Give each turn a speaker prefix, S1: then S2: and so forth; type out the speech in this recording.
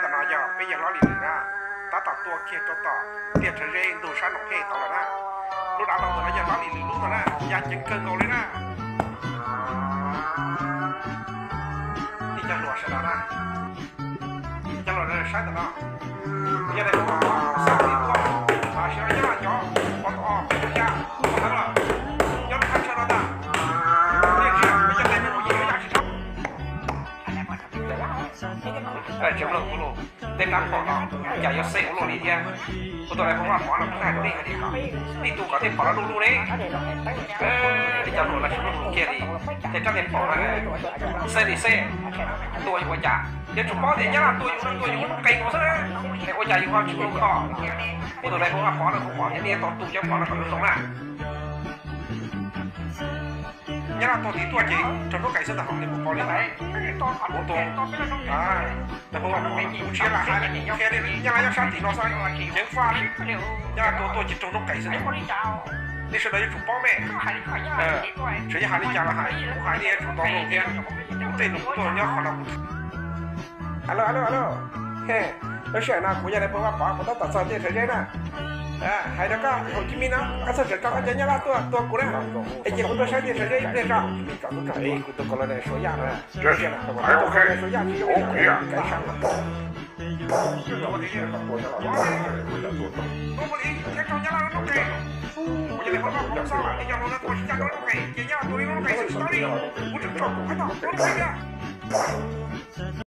S1: 的那家被人老李人啊，打到多看找到，电车人都山东黑到了呢，路打到的那家老李人路的呢，眼睛更高了呢。你家落实了呢，家落人山的呢，也得说3米多，啊，小人家脚，我到不下，不行了，要是开车了的，电视人家在这种音乐家市场。这不路不路，得赶跑了，人家要塞路里天，不到来不玩黄了，不太厉害的个，你都搞得跑了路嘞，人家路了什么路给的，在这边跑了塞的塞，多我家，这主包的人家多有给我说嘞，我家有话去路考，不到来不玩黄了，黄天天到东江跑了很松了。你那到底多久？这种改善的行业不保留。我懂。啊，那不我不吃了，还开的，你那要上地上上，政府啊，你那多几种改善的。你说那就主包呗。直接喊你家了喊，我喊你也主到路边，这种多人家好了。Hello， 嘿，那是那国家的不玩把，我到打扫电车人呢。还那个好居民呢，俺说这找个人家那多过来，结果多上电车人在这，都搞了那说牙了，
S2: 这是耳朵开，
S1: 说牙去有
S2: 鬼呀，
S1: 该上了。我不理，天上家那种给，我就得把我上了，你家那多是家那种给，人家多的那种给是道理，我这找不看到，多的给的。